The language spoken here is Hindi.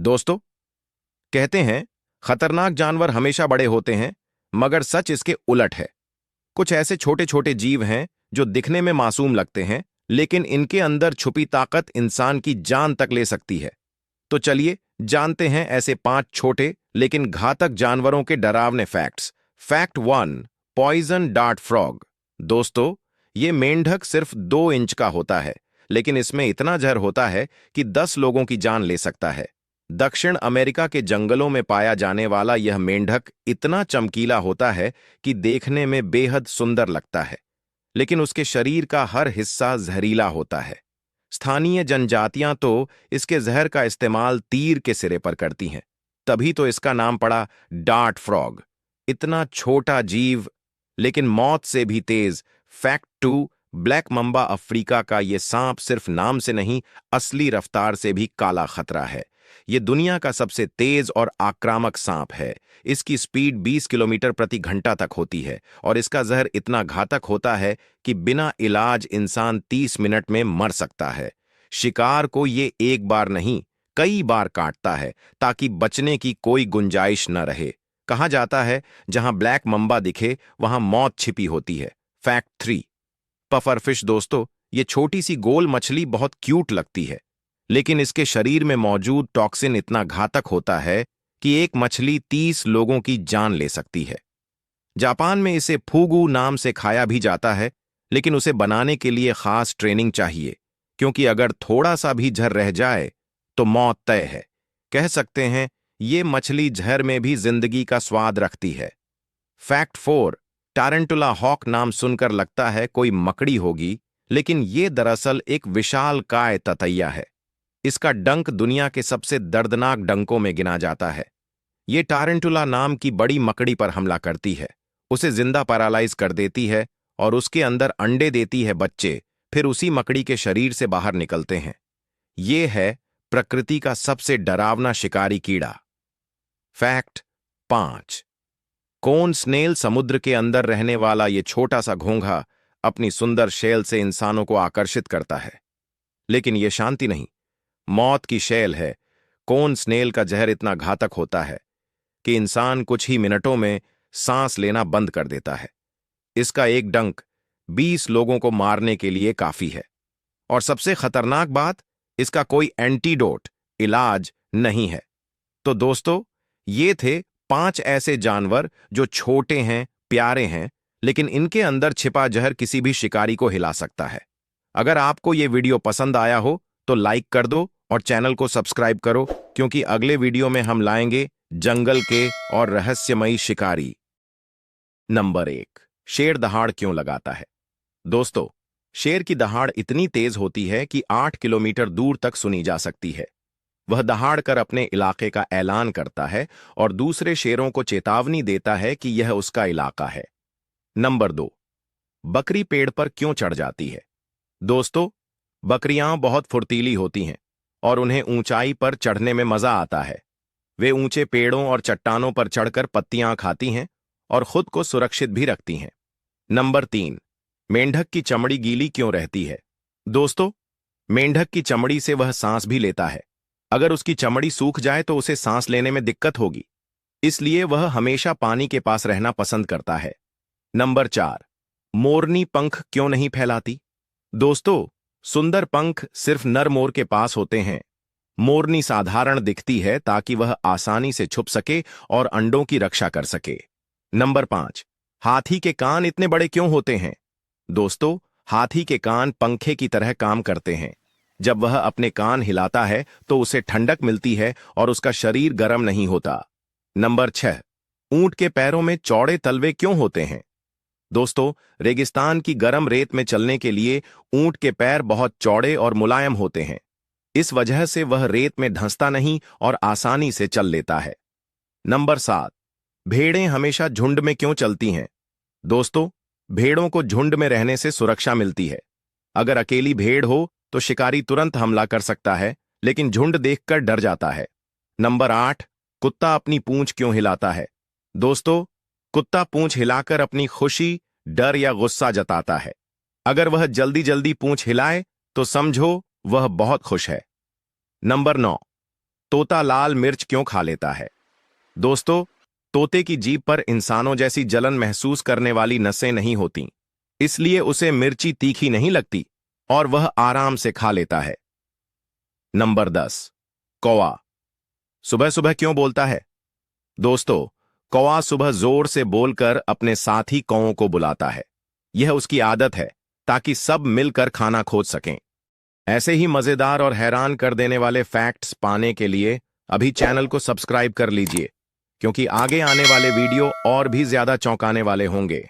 दोस्तों, कहते हैं खतरनाक जानवर हमेशा बड़े होते हैं, मगर सच इसके उलट है। कुछ ऐसे छोटे छोटे जीव हैं जो दिखने में मासूम लगते हैं, लेकिन इनके अंदर छुपी ताकत इंसान की जान तक ले सकती है। तो चलिए जानते हैं ऐसे 5 छोटे लेकिन घातक जानवरों के डरावने facts. Fact 1, poison dart frog. दोस्तों, ये मेंढक सिर्फ 2 इंच का होता है, लेकिन इसमें इतना जहर होता है कि 10 लोगों की जान ले सकता है। दक्षिण अमेरिका के जंगलों में पाया जाने वाला यह मेंढक इतना चमकीला होता है कि देखने में बेहद सुंदर लगता है, लेकिन उसके शरीर का हर हिस्सा जहरीला होता है। स्थानीय जनजातियां तो इसके जहर का इस्तेमाल तीर के सिरे पर करती हैं, तभी तो इसका नाम पड़ा डार्ट फ्रॉग। इतना छोटा जीव, लेकिन मौत से भी तेज। फैक्ट 2, ब्लैक मम्बा अफ्रीका का ये सांप सिर्फ नाम से नहीं, असली रफ्तार से भी काला खतरा है। ये दुनिया का सबसे तेज और आक्रामक सांप है। इसकी स्पीड 20 किलोमीटर प्रति घंटा तक होती है और इसका जहर इतना घातक होता है कि बिना इलाज इंसान 30 मिनट में मर सकता है। शिकार को ये एक बार नहीं, कई बार काटता है ताकि बचने की कोई गुंजाइश न रहे। कहा जाता है जहां ब्लैक मम्बा दिखे वहां मौत छिपी होती है। Fact 3, puffer fish. दोस्तों, ये छोटी सी गोल मछली बहुत क्यूट लगती है, लेकिन इसके शरीर में मौजूद टॉक्सिन इतना घातक होता है कि एक मछली 30 लोगों की जान ले सकती है। जापान में इसे फूगू नाम से खाया भी जाता है, लेकिन उसे बनाने के लिए खास ट्रेनिंग चाहिए, क्योंकि अगर थोड़ा सा भी जहर रह जाए तो मौत तय है। कह सकते हैं ये मछली जहर में भी जिंदगी का स्वाद रखती है। Fact 4, tarantula hawk. नाम सुनकर लगता है कोई मकड़ी होगी, लेकिन ये दरअसल एक विशालकाय ततैया है। इसका डंक दुनिया के सबसे दर्दनाक डंकों में गिना जाता है। ये टारंटुला नाम की बड़ी मकड़ी पर हमला करती है, उसे जिंदा पैरालाइज कर देती है और उसके अंदर अंडे देती है बच्चे, फिर उसी मकड़ी के शरीर से बाहर निकलते हैं। ये है प्रकृति का सबसे डरावना शिकारी कीड़ा। फैक्ट 5, कोन स्नेल। समुद्र के अंदर रहने वाला ये छोटा सा घोंघा अपनी सुंदर शैल से इंसानों को आकर्षित करता है, लेकिन ये शांति नहीं, मौत की शैल है। कोन स्नेल का जहर इतना घातक होता है कि इंसान कुछ ही मिनटों में सांस लेना बंद कर देता है। इसका एक डंक 20 लोगों को मारने के लिए काफी है। और सबसे खतरनाक बात, इसका कोई एंटीडोट, इलाज नहीं है। तो दोस्तों, ये थे 5 ऐसे जानवर जो छोटे हैं, प्यारे हैं, लेकिन इनके अंदर छिपा जहर किसी भी शिकारी को हिला सकता है। अगर आपको ये वीडियो पसंद आया हो तो लाइक कर दो और चैनल को सब्सक्राइब करो, क्योंकि अगले वीडियो में हम लाएंगे जंगल के और रहस्यमयी शिकारी। नंबर 1, शेर दहाड़ क्यों लगाता है। दोस्तों, शेर की दहाड़ इतनी तेज होती है कि 8 किलोमीटर दूर तक सुनी जा सकती है। वह दहाड़ कर अपने इलाके का ऐलान करता है और दूसरे शेरों को चेतावनी देता है कि यह उसका इलाका है। नंबर 2, बकरी पेड़ पर क्यों चढ़ जाती है। दोस्तों, बकरियां बहुत फुर्तीली होती हैं और उन्हें ऊंचाई पर चढ़ने में मजा आता है। वे ऊंचे पेड़ों और चट्टानों पर चढ़कर पत्तियां खाती हैं और खुद को सुरक्षित भी रखती हैं। नंबर 3, मेंढक की चमड़ी गीली क्यों रहती है। दोस्तों, मेंढक की चमड़ी से वह सांस भी लेता है। अगर उसकी चमड़ी सूख जाए तो उसे सांस लेने में दिक्कत होगी, इसलिए वह हमेशा पानी के पास रहना पसंद करता है। नंबर 4, मोरनी पंख क्यों नहीं फैलाती। दोस्तों, सुंदर पंख सिर्फ नर मोर के पास होते हैं। मोरनी साधारण दिखती है ताकि वह आसानी से छुप सके और अंडों की रक्षा कर सके। नंबर 5, हाथी के कान इतने बड़े क्यों होते हैं। दोस्तों, हाथी के कान पंखे की तरह काम करते हैं। जब वह अपने कान हिलाता है तो उसे ठंडक मिलती है और उसका शरीर गर्म नहीं होता। नंबर 6, ऊंट के पैरों में चौड़े तलवे क्यों होते हैं। दोस्तों, रेगिस्तान की गर्म रेत में चलने के लिए ऊंट के पैर बहुत चौड़े और मुलायम होते हैं। इस वजह से वह रेत में धंसता नहीं और आसानी से चल लेता है। नंबर 7, भेड़ें हमेशा झुंड में क्यों चलती हैं। दोस्तों, भेड़ों को झुंड में रहने से सुरक्षा मिलती है। अगर अकेली भेड़ हो तो शिकारी तुरंत हमला कर सकता है, लेकिन झुंड देखकर डर जाता है। नंबर 8, कुत्ता अपनी पूंछ क्यों हिलाता है। दोस्तों, कुत्ता पूंछ हिलाकर अपनी खुशी, डर या गुस्सा जताता है। अगर वह जल्दी जल्दी पूंछ हिलाए तो समझो वह बहुत खुश है। नंबर 9, तोता लाल मिर्च क्यों खा लेता है? दोस्तों, तोते की जीभ पर इंसानों जैसी जलन महसूस करने वाली नसें नहीं होती, इसलिए उसे मिर्ची तीखी नहीं लगती और वह आराम से खा लेता है। नंबर 10। कौवा सुबह सुबह क्यों बोलता है? दोस्तों, कौवा सुबह जोर से बोलकर अपने साथी कौवों को बुलाता है। यह उसकी आदत है ताकि सब मिलकर खाना खोज सकें। ऐसे ही मजेदार और हैरान कर देने वाले फैक्ट्स पाने के लिए अभी चैनल को सब्सक्राइब कर लीजिए, क्योंकि आगे आने वाले वीडियो और भी ज्यादा चौंकाने वाले होंगे।